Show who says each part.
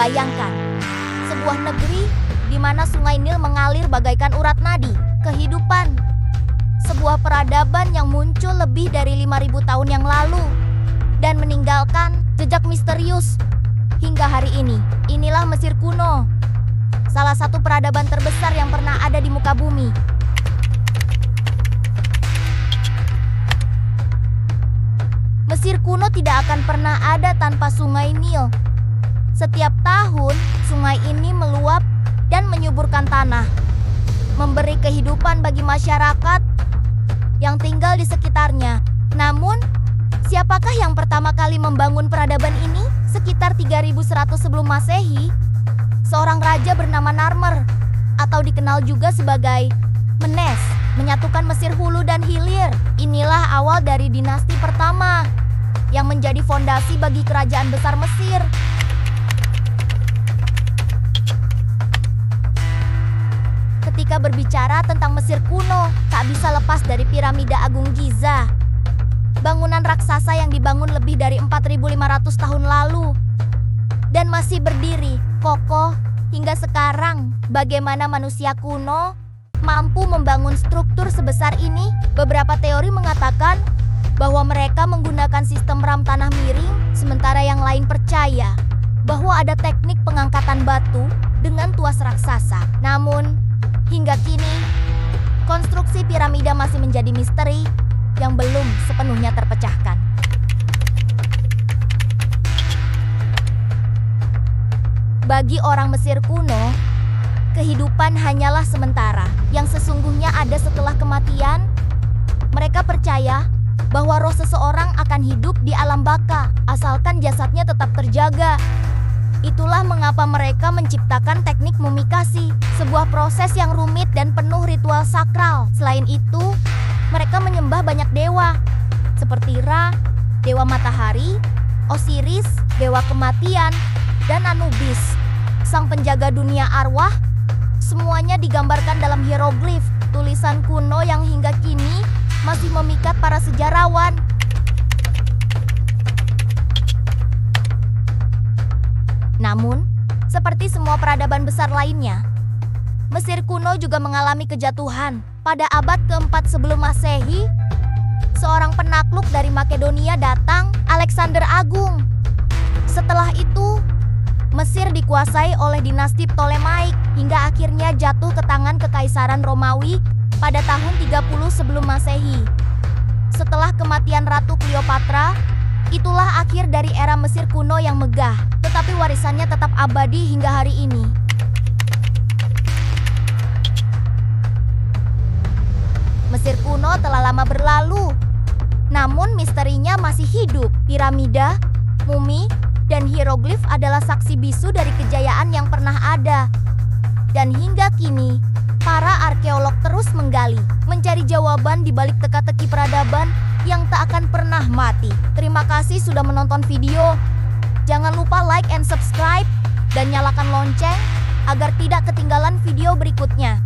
Speaker 1: Bayangkan, sebuah negeri di mana Sungai Nil mengalir bagaikan urat nadi kehidupan. Sebuah peradaban yang muncul lebih dari 5.000 tahun yang lalu dan meninggalkan jejak misterius hingga hari ini. Inilah Mesir kuno, salah satu peradaban terbesar yang pernah ada di muka bumi. Mesir kuno tidak akan pernah ada tanpa Sungai Nil. Setiap tahun, sungai ini meluap dan menyuburkan tanah, memberi kehidupan bagi masyarakat yang tinggal di sekitarnya. Namun, siapakah yang pertama kali membangun peradaban ini? Sekitar 3100 sebelum Masehi, seorang raja bernama Narmer, atau dikenal juga sebagai Menes, menyatukan Mesir Hulu dan Hilir. Inilah awal dari dinasti pertama yang menjadi fondasi bagi kerajaan besar Mesir. Ketika berbicara tentang Mesir kuno, tak bisa lepas dari piramida Agung Giza. Bangunan raksasa yang dibangun lebih dari 4.500 tahun lalu dan masih berdiri kokoh hingga sekarang. Bagaimana manusia kuno mampu membangun struktur sebesar ini? Beberapa teori mengatakan bahwa mereka menggunakan sistem ram tanah miring, sementara yang lain percaya bahwa ada teknik pengangkatan batu dengan tuas raksasa. Namun, hingga kini, konstruksi piramida masih menjadi misteri yang belum sepenuhnya terpecahkan. Bagi orang Mesir kuno, kehidupan hanyalah sementara. Yang sesungguhnya ada setelah kematian. Mereka percaya bahwa roh seseorang akan hidup di alam baka, asalkan jasadnya tetap terjaga. Itulah mengapa mereka menciptakan teknik mumikasi, sebuah proses yang rumit dan penuh ritual sakral. Selain itu, mereka menyembah banyak dewa, seperti Ra, dewa matahari, Osiris, dewa kematian, dan Anubis, sang penjaga dunia arwah. Semuanya digambarkan dalam hieroglif, tulisan kuno yang hingga kini masih memikat para sejarawan. Namun, seperti semua peradaban besar lainnya, Mesir kuno juga mengalami kejatuhan. Pada abad keempat sebelum Masehi, seorang penakluk dari Makedonia datang, Alexander Agung. Setelah itu, Mesir dikuasai oleh dinasti Ptolemaik hingga akhirnya jatuh ke tangan Kekaisaran Romawi pada tahun 30 sebelum Masehi. Setelah kematian Ratu Cleopatra, itulah akhir dari era Mesir kuno yang megah, tetapi warisannya tetap abadi hingga hari ini. Mesir kuno telah lama berlalu, namun misterinya masih hidup. Piramida, mumi, dan hieroglif adalah saksi bisu dari kejayaan yang pernah ada. Dan hingga kini, para arkeolog terus menggali, mencari jawaban di balik teka-teki peradaban yang tak akan pernah mati. Terima kasih sudah menonton video. Jangan lupa like and subscribe dan nyalakan lonceng agar tidak ketinggalan video berikutnya.